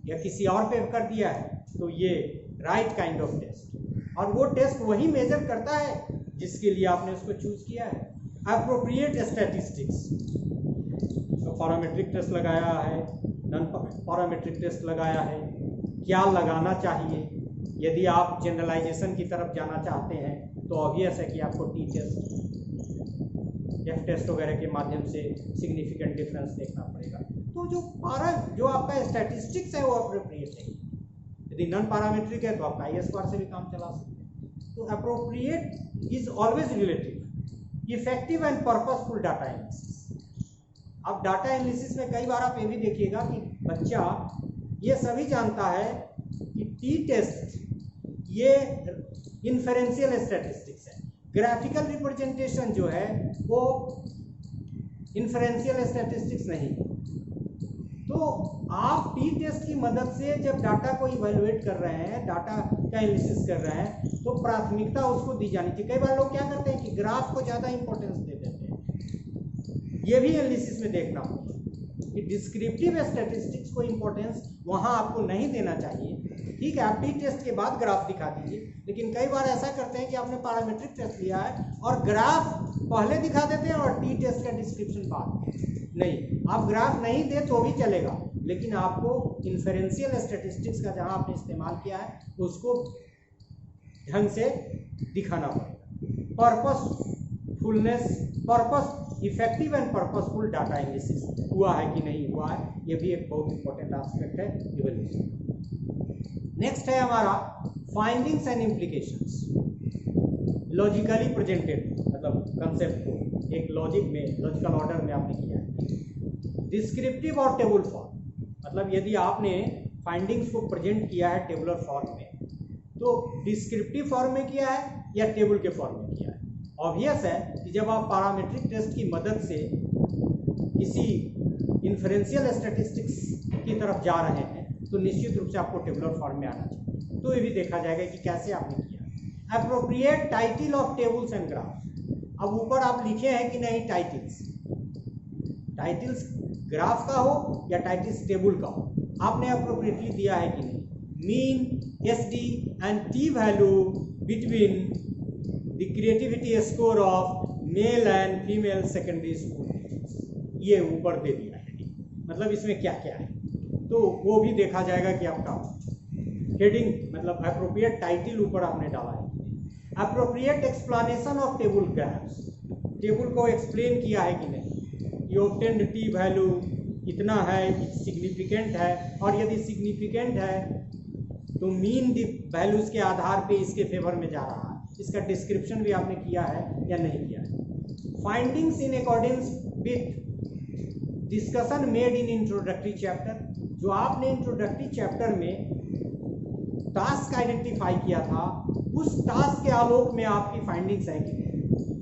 या किसी और पे कर दिया है, तो ये राइट काइंड ऑफ टेस्ट। और वो टेस्ट वही मेजर करता है जिसके लिए आपने उसको चूज किया है। अप्रोप्रिएट स्टैटिस्टिक्स, तो पैरामीट्रिक टेस्ट लगाया है, नॉन पैरामीट्रिक टेस्ट लगाया है, क्या लगाना चाहिए। यदि आप जनरलाइजेशन की तरफ जाना चाहते हैं तो ऑब्वियस है कि आपको टी टेस्ट, एफ टेस्ट वगैरह के माध्यम से सिग्निफिकेंट डिफरेंस देखना पड़ेगा। तो जो आपका स्टैटिस्टिक्स है वो अप्रोप्रिएट है। यदि नॉन पैरामीट्रिक है तो आप आई स्क्वायर से भी काम चला सकते हैं। तो appropriate is always relative, effective and purposeful data analysis. अब डाटा एनालिसिस में कई बार आप ये भी देखिएगा कि बच्चा ये सभी जानता है कि टी टेस्ट ये इन्फेरेंशियल स्टैटिस्टिक्स है, ग्राफिकल रिप्रेजेंटेशन जो है वो इन्फेरेंशियल स्टैटिस्टिक्स नहीं। तो आप टी टेस्ट की मदद से जब डाटा को इवेलुएट कर रहे हैं, डाटा का एनालिसिस कर रहे हैं, तो प्राथमिकता उसको दी जानी चाहिए। कई बार लोग क्या करते हैं कि ग्राफ को ज़्यादा इंपॉर्टेंस दे देते हैं। ये भी एनालिसिस में देखना होगा कि डिस्क्रिप्टिव स्टैटिस्टिक्स को इंपॉर्टेंस वहाँ आपको नहीं देना चाहिए। ठीक है, आप टी टेस्ट के बाद ग्राफ दिखा दीजिए, लेकिन कई बार ऐसा करते हैं कि आपने पैरामीट्रिक टेस्ट लिया है और ग्राफ पहले दिखा देते हैं और टी टेस्ट का डिस्क्रिप्शन बाद। नहीं, आप ग्राफ नहीं दे तो भी चलेगा, लेकिन आपको इन्फेरेंशियल स्टैटिस्टिक्स का जहां आपने इस्तेमाल किया है उसको ढंग से दिखाना पड़ेगा। Purposefulness, purpose, effective and purposeful data analysis हुआ है कि नहीं हुआ है, ये भी एक बहुत इंपॉर्टेंट एस्पेक्ट है इवैल्यूएशन। नेक्स्ट है हमारा findings and implications. Logically presented, मतलब कंसेप्ट को एक लॉजिक में, लॉजिकल ऑर्डर में आपने किया है। डिस्क्रिप्टिव और टेबल फॉर्म, मतलब यदि आपने फाइंडिंग्स को प्रेजेंट किया है टेबुलर फॉर्म में, तो डिस्क्रिप्टिव फॉर्म में किया है या टेबल के फॉर्म में किया है। ऑब्वियस है कि जब आप पैरामीट्रिक टेस्ट की मदद से किसी इन्फेरेंशियल स्टैटिस्टिक्स की तरफ जा रहे हैं तो निश्चित रूप से आपको टेबुलर फॉर्म में आना चाहिए। तो ये भी देखा जाएगा कि कैसे आपने किया। Appropriate title of tables and graph. अब ऊपर आप लिखे हैं कि नहीं टाइटल्स, टाइटल्स ग्राफ का हो या टाइटल्स टेबल का हो, आपने अप्रोप्रिएटली दिया है कि नहीं। Mean, SD and T value between the creativity score of male and female secondary school, ये ऊपर दे दिया है। मतलब इसमें क्या क्या है तो वो भी देखा जाएगा कि आपका हेडिंग, मतलब अप्रोप्रिएट टाइटल ऊपर आपने डाला है। Appropriate explanation of table graphs, table को एक्सप्लेन किया है कि नहीं। ये ऑब्टेन्ड टी वैल्यू इतना है, सिग्निफिकेंट है, और यदि सिग्निफिकेंट है तो मीन दी वैल्यूज के आधार पे इसके फेवर में जा रहा है, इसका डिस्क्रिप्शन भी आपने किया है या नहीं किया है। Findings in according with discussion made in introductory chapter, जो आपने इंट्रोडक्टरी चैप्टर में टास्क आइडेंटिफाई किया था, उस टास्क के आलोक में आपकी फाइंडिंग्स है कि नहीं।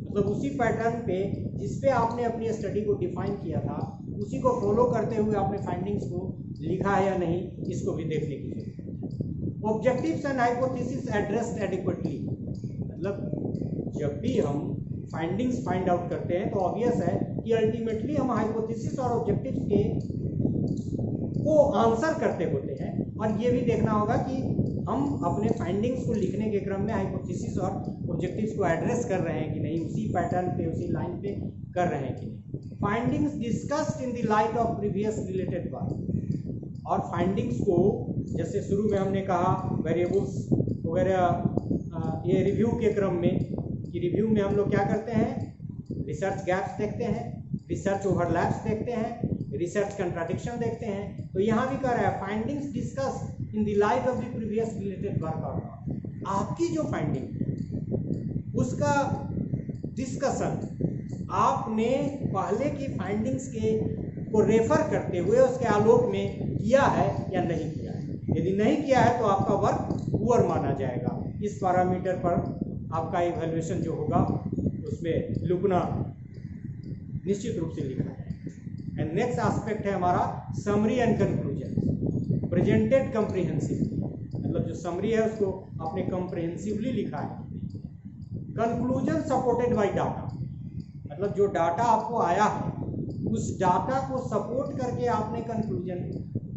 मतलब उसी पैटर्न पे जिस पे आपने अपनी स्टडी को डिफाइन किया था, उसी को फॉलो करते हुए आपने फाइंडिंग्स को लिखा है या नहीं, इसको भी देखने की जरूरत है। Objectives and hypothesis addressed adequately, मतलब जब भी हम फाइंडिंग्स फाइंड आउट करते हैं तो ऑब्वियस है कि अल्टीमेटली हम हाइपोथेसिस और ऑब्जेक्टिव्स के को आंसर करते होते हैं। और ये भी देखना होगा कि हम अपने फाइंडिंग्स को लिखने के क्रम में हाइपोथेसिस और ऑब्जेक्टिव्स को एड्रेस कर रहे हैं कि नहीं, उसी पैटर्न पे उसी लाइन पे कर रहे हैं कि नहीं। Findings discussed in the light of previous related work. और फाइंडिंग्स को जैसे शुरू में हमने कहा वेरिएबल्स वगैरह ये रिव्यू के क्रम में, कि रिव्यू में हम लोग क्या करते हैं, रिसर्च गैप्स देखते हैं, रिसर्च ओवरलैप्स देखते हैं, रिसर्च कंट्राडिक्शन देखते हैं। तो यहाँ भी कह रहा है findings discuss in the light of the previous related work और नॉट। आपकी जो फाइंडिंग है उसका डिस्कशन आपने पहले की फाइंडिंग्स के को रेफर करते हुए उसके आलोक में किया है या नहीं किया है। यदि नहीं किया है तो आपका वर्क पुअर माना जाएगा। इस पैरामीटर पर आपका इवैल्यूएशन जो होगा उसमें लुकना निश्चित रूप से लिखा है। एंड नेक्स्ट एस्पेक्ट है हमारा summary and conclusion presented comprehensively. मतलब जो समरी है उसको आपने कॉम्प्रिहेंसिवली लिखा है। कंक्लूजन सपोर्टेड बाय डाटा, मतलब जो डाटा आपको आया है उस डाटा को सपोर्ट करके आपने कंक्लूजन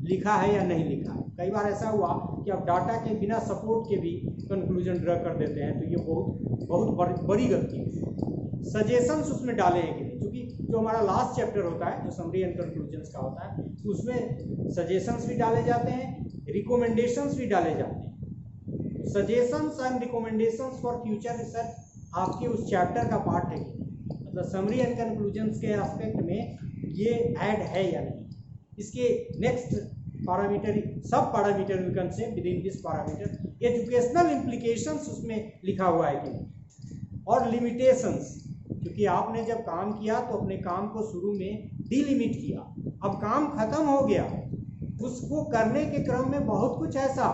लिखा है या नहीं लिखा है। कई बार ऐसा हुआ कि आप डाटा के बिना सपोर्ट के भी कंक्लूजन ड्रा कर देते हैं, तो ये बहुत बड़ी गलती है। सजेशंस उसमें डाले हैं कि नहीं, क्योंकि जो हमारा लास्ट चैप्टर होता है जो समरी एंड कंक्लूजन्स का होता है उसमें सजेशंस भी डाले जाते हैं, रिकमेंडेशंस भी डाले जाते हैं। Suggestions and recommendations for future research आपके उस चैप्टर का पार्ट है कि नहीं, मतलब समरी एंड कंक्लूजन्स के एस्पेक्ट में ये ऐड है या नहीं। इसके नेक्स्ट पैरामीटर सब parameter we can say within this parameter educational implications उसमें लिखा हुआ है कि नहीं, और लिमिटेशंस, क्योंकि आपने जब काम किया तो अपने काम को शुरू में डिलिमिट किया, अब काम खत्म हो गया, उसको करने के क्रम में बहुत कुछ ऐसा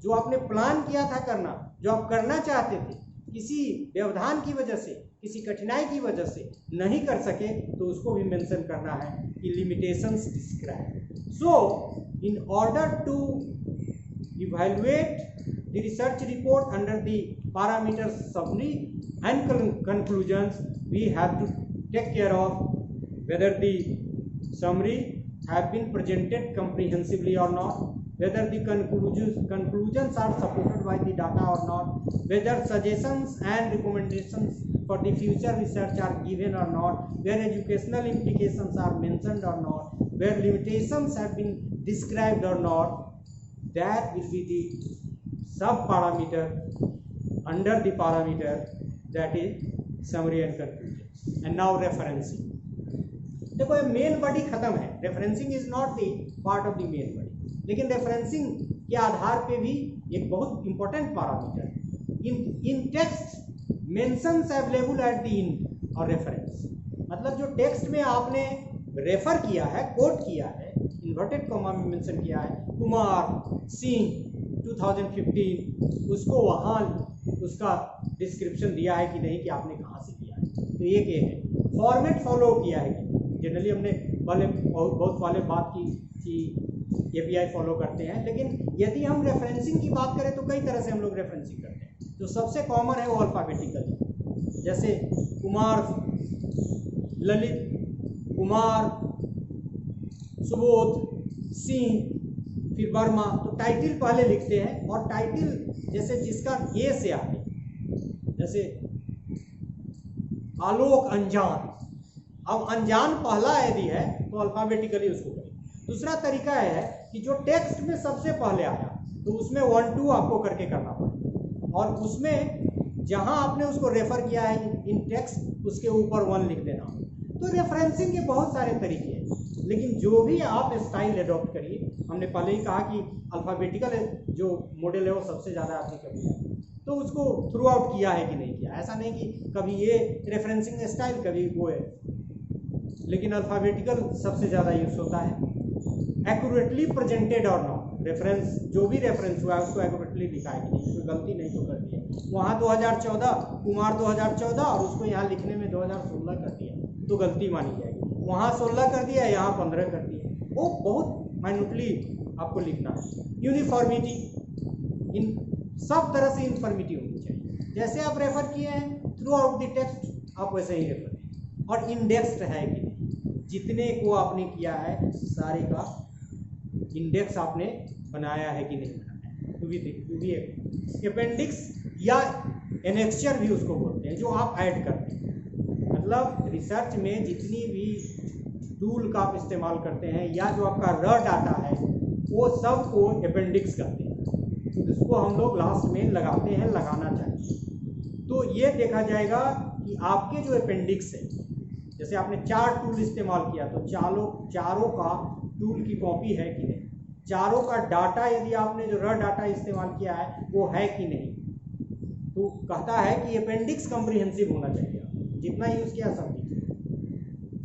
जो आपने प्लान किया था करना, जो आप करना चाहते थे, किसी व्यवधान की वजह से, किसी कठिनाई की वजह से नहीं कर सके, तो उसको भी मेंशन करना है कि limitations describe. So in order to evaluate the research report under the parameter summary and conclusions we have to take care of whether the summary have been presented comprehensively or not, whether the conclusions are supported by the data or not, whether suggestions and recommendations for the future research are given or not, where educational implications are mentioned or not, where limitations have been described or not. That will be the sub parameter under the parameter that is summary and conclusion. And now referencing. देखो ये main body खत्म है, referencing is not the part of the main body, लेकिन referencing के आधार पे भी एक बहुत इंपॉर्टेंट पैरामीटर है। In text mentions available at the end और रेफरेंस, मतलब जो टेक्स्ट में आपने रेफर किया है, कोट किया है, इन्वर्टेड कॉमा में मेंशन किया है कुमार सिंह 2015, उसको वहाँ उसका डिस्क्रिप्शन दिया है कि नहीं कि आपने कहाँ से किया है। तो एक ये है फॉर्मेट फॉलो किया है। जनरली हमने पहले बहुत पहले बात की कि एपीआई फॉलो करते हैं, लेकिन यदि हम रेफरेंसिंग की बात करें तो कई तरह से हम लोग रेफरेंसिंग करते हैं। जो सबसे कॉमन है वो अल्फ़ाबेटिकल, जैसे कुमार, ललित, कुमार, सुबोध, सिंह, फिर वर्मा, तो टाइटल पहले लिखते हैं, और टाइटल जैसे जिसका ए से आए, जैसे आलोक अंजान, अब अनजान पहला यदि है तो अल्फाबेटिकली उसको करें। दूसरा तरीका है कि जो टेक्स्ट में सबसे पहले आया तो उसमें 1 2 आपको करके करना पड़ेगा, और उसमें जहां आपने उसको रेफर किया है इन टेक्स्ट उसके ऊपर 1 लिख देना। तो रेफरेंसिंग के बहुत सारे तरीके हैं, लेकिन जो भी आप स्टाइल एडॉप्ट करिए, हमने पहले ही कहा कि अल्फाबेटिकल जो मॉडल है वो सबसे ज़्यादा एप्लीकेबल है, तो उसको थ्रू आउट किया है कि नहीं किया। ऐसा नहीं कि कभी ये रेफरेंसिंग स्टाइल कभी वो है, लेकिन अल्फ़ाबेटिकल सबसे ज़्यादा यूज़ होता है। एक्यूरेटली प्रेजेंटेड और नॉट, रेफरेंस जो भी रेफरेंस हुआ है उसको एक्यूरेटली लिखा है कि नहीं, कोई गलती नहीं तो कर दिया। वहाँ 2014 कुमार 2014 और उसको यहाँ लिखने में 2016 कर दिया तो गलती मानी जाएगी। वहाँ 16 कर दिया, यहाँ 15 कर दिया, वो बहुत माइन्यूटली आपको लिखना है। यूनिफॉर्मिटी, इन सब तरह से यूनिफॉर्मिटी होनी चाहिए। जैसे आप रेफर किए हैं थ्रू आउट द टेक्स्ट आप वैसे ही रेफर करें, और इंडेक्स्ड है कि नहीं, जितने को आपने किया है सारे का इंडेक्स आपने बनाया है कि नहीं बनाया है, टू बी अपेंडिक्स या एनेक्चर भी उसको बोलते हैं, जो आप ऐड करते हैं। मतलब रिसर्च में जितनी भी टूल का आप इस्तेमाल करते हैं या जो आपका र डाटा है वो सब को अपेंडिक्स कहते हैं, तो इसको हम लोग लास्ट में लगाते हैं, लगाना चाहिए। तो ये देखा जाएगा कि आपके जो अपेंडिक्स है, जैसे आपने 4 टूल इस्तेमाल किया तो चारों का टूल की कॉपी है कि नहीं, चारों का डाटा यदि आपने जो र डाटा इस्तेमाल किया है वो है कि नहीं, तो कहता है कि अपेंडिक्स कॉम्प्रिहेंसिव होना चाहिए, जितना यूज किया सब चीज़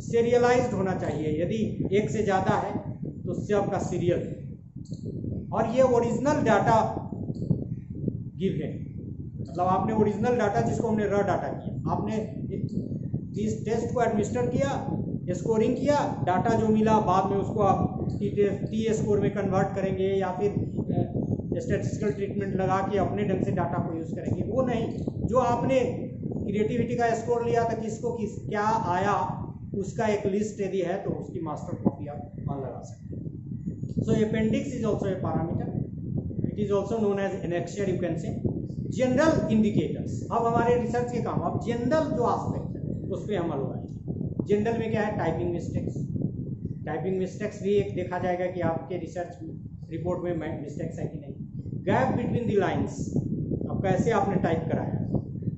सीरियलाइज्ड होना चाहिए, यदि एक से ज़्यादा है तो उससे आपका सीरियल, और ये ओरिजिनल डाटा गिव है, मतलब आपने ओरिजिनल डाटा जिसको हमने र डाटा किया, आपने इस टेस्ट को एडमिनिस्टर किया, स्कोरिंग किया, डाटा जो मिला बाद में उसको आप टी स्कोर में कन्वर्ट करेंगे या फिर स्टैटिस्टिकल ट्रीटमेंट लगा के अपने ढंग से डाटा को यूज़ करेंगे, वो नहीं। जो आपने क्रिएटिविटी का स्कोर लिया था, किसको क्या आया उसका एक लिस्ट यदि है तो उसकी मास्टर कॉपी आप वहाँ लगा सकते हैं। So appendix is also a parameter, it is also known as annexure, you can say. General indicators, अब हमारे रिसर्च के काम, अब जनरल जो आस्पेक्ट है उस पर अमल होगा। जनरल में क्या है, टाइपिंग मिस्टेक्स, टाइपिंग मिस्टेक्स भी एक देखा जाएगा कि आपके रिसर्च रिपोर्ट में मिस्टेक्स है कि नहीं। गैप बिटवीन द लाइंस, अब कैसे आपने टाइप कराया,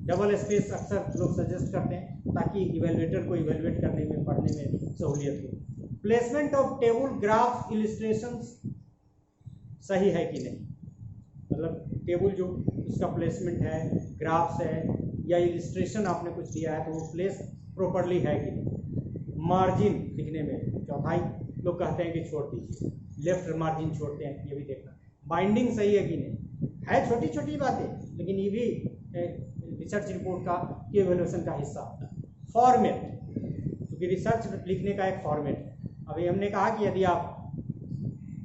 डबल स्पेस अक्सर लोग सजेस्ट करते हैं ताकि इवेलुएटर को इवेलुएट करने में, पढ़ने में सहूलियत हो। Placement of table, graph, illustrations सही है कि नहीं, मतलब टेबल जो उसका प्लेसमेंट है, ग्राफ्स है या इलिस्ट्रेशन आपने कुछ दिया है तो वो प्लेस प्रॉपरली है कि नहीं। मार्जिन लिखने में चौथाई लोग कहते हैं कि छोड़ दीजिए, लेफ्ट मार्जिन छोड़ते हैं, ये भी देखना। बाइंडिंग सही है कि नहीं, है छोटी छोटी बातें लेकिन ये भी रिसर्च रिपोर्ट का इवैल्यूएशन का हिस्सा होता है। फॉर्मेट, क्योंकि रिसर्च लिखने का एक फॉर्मेट है। अभी हमने कहा कि यदि आप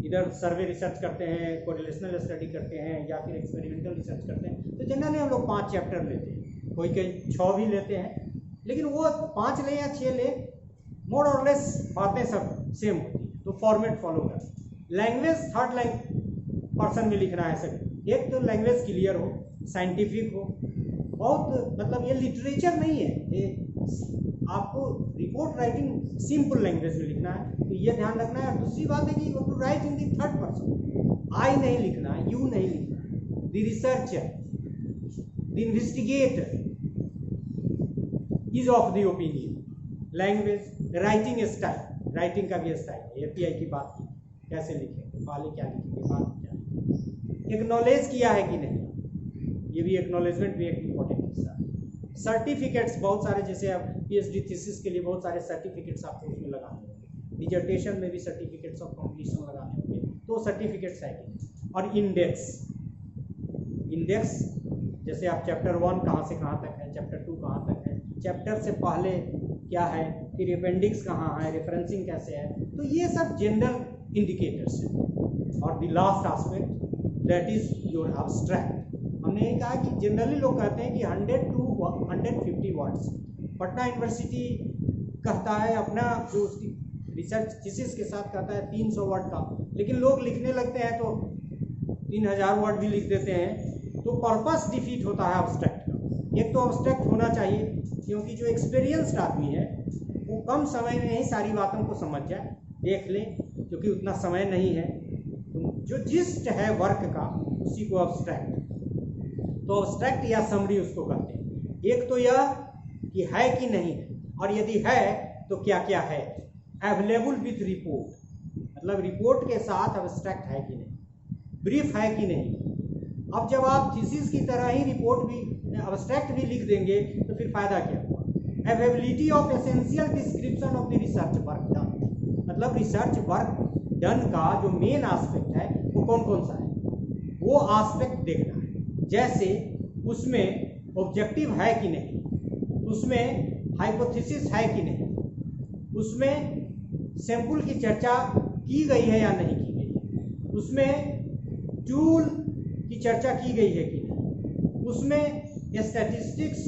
इधर सर्वे रिसर्च करते हैं, कोरिलेशनल स्टडी करते हैं या फिर एक्सपेरिमेंटल रिसर्च करते हैं तो जनरली हम लोग 5 चैप्टर लेते हैं, कोई 6 भी लेते हैं, लेकिन वो 5 ले या 6 ले, मोर और लेस बातें सब सेम होती है, तो फॉर्मेट फॉलो कर। लैंग्वेज थर्ड पर्सन में लिखना है सभी, एक तो लैंग्वेज क्लियर हो, साइंटिफिक हो, बहुत मतलब ये लिटरेचर नहीं है, ये आपको रिपोर्ट राइटिंग सिंपल लैंग्वेज में लिखना है, तो ये ध्यान रखना है। और दूसरी बात है कि वो to write in the third person, I नहीं लिखना है, यू नहीं लिखना है, the researcher, the investigator is of the opinion. Language, writing style, writing का भी स्टाइल है, एपीआई की बात की, कैसे लिखेंगे, पहले क्या लिखेंगे, बाद में क्या लिखेंगे, एक्नॉलेज किया है कि नहीं, ये भी एक्नॉलेजमेंट भी एक इम्पोर्टेंट हिस्सा है। सर्टिफिकेट्स बहुत सारे, जैसे अब पीएचडी थीसिस के लिए बहुत सारे सर्टिफिकेट्स आपको उसमें लगाने होंगे, डिजर्टेशन में भी सर्टिफिकेट्स ऑफ कंप्लीशन लगाने होंगे, तो सर्टिफिकेट्स है कि। और इंडेक्स, इंडेक्स जैसे आप चैप्टर 1 कहाँ से कहाँ तक है, चैप्टर 2 कहाँ तक है, चैप्टर से पहले क्या है, फिर अपेंडिक्स कहाँ है, रेफरेंसिंग कैसे है, तो ये सब जनरल इंडिकेटर्स हैं। और the last aspect that is your abstract. हमने ये कहा कि जनरली लोग कहते हैं कि 100 to 150 वर्ड्स, पटना यूनिवर्सिटी कहता है अपना जो उसकी रिसर्च थीसिस के साथ कहता है 300 वर्ड का, लेकिन लोग लिखने लगते हैं तो 3000 वर्ड भी लिख देते हैं, तो पर्पस डिफीट होता है एब्स्ट्रैक्ट का। एक तो एब्स्ट्रैक्ट होना चाहिए क्योंकि जो एक्सपीरियंस्ड आदमी है वो कम समय में ही सारी बातों को समझ जाए, देख ले, क्योंकि उतना समय नहीं है, जो जिस्ट है वर्क का उसी को एब्स्ट्रैक्ट, तो एब्स्ट्रैक्ट या समरी उसको कहते हैं। एक तो यह कि है कि नहीं है, और यदि है तो क्या क्या है, अवेलेबल विथ रिपोर्ट, मतलब रिपोर्ट के साथ एब्स्ट्रैक्ट है कि नहीं, ब्रीफ है कि नहीं। अब जब आप थीसिस की तरह ही रिपोर्ट भी एब्स्ट्रैक्ट भी लिख देंगे तो फिर फायदा क्या हुआ। Availability of essential description of the research work done, मतलब रिसर्च वर्क डन का जो मेन एस्पेक्ट है वो कौन कौन सा है, वो एस्पेक्ट देखना है। जैसे उसमें ऑब्जेक्टिव है कि नहीं, उसमें हाइपोथेसिस है कि नहीं, उसमें सैंपल की चर्चा की गई है या नहीं की गई, उसमें टूल की चर्चा की गई है कि नहीं, उसमें स्टैटिस्टिक्स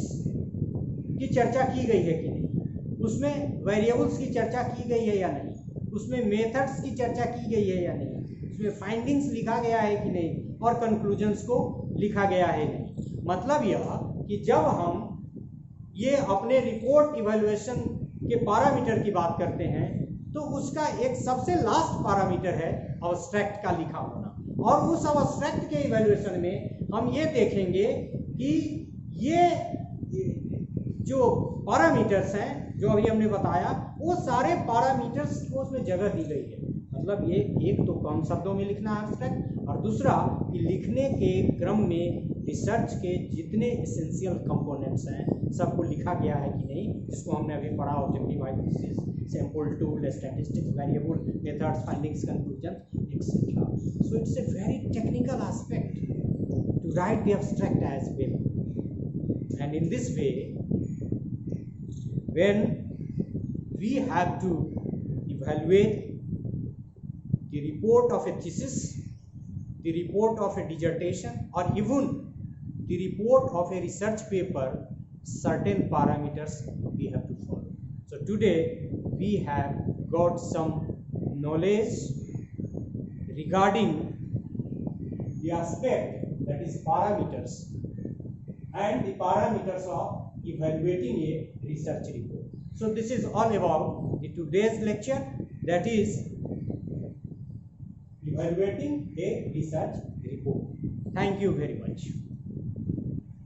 की चर्चा की गई है कि नहीं, उसमें वेरिएबल्स की चर्चा की गई है या नहीं, उसमें मेथड्स की चर्चा की गई है या नहीं, उसमें फाइंडिंग्स लिखा गया है कि नहीं, और कंक्लूजन्स को लिखा गया है नहीं। मतलब यह कि जब हम ये अपने रिपोर्ट इवैल्यूएशन के पैरामीटर की बात करते हैं तो उसका एक सबसे लास्ट पैरामीटर है अब्स्ट्रैक्ट का लिखा होना, और उस अब्स्ट्रैक्ट के इवैल्यूएशन में हम ये देखेंगे कि ये जो पैरामीटर्स हैं जो अभी हमने बताया वो सारे पैरामीटर्स को उसमें जगह दी गई है। मतलब ये एक तो कम शब्दों में लिखना है एब्स्ट्रैक्ट, और दूसरा कि लिखने के क्रम में रिसर्च के जितने एसेंशियल कंपोनेंट्स हैं सबको लिखा गया है कि नहीं, जिसको हमने अभी पढ़ा, objective hypothesis, sample tool, statistics, variable, methods, findings, conclusion, etcetera. So it's a very technical aspect to write the abstract as well, and in this way when we have to evaluate the report of a thesis, the report of a dissertation, or even the report of a research paper, certain parameters we have to follow. So today we have got some knowledge regarding the aspect that is parameters and the parameters of evaluating a research report. So this is all about the today's lecture, that is evaluating a research report. Thank you very much.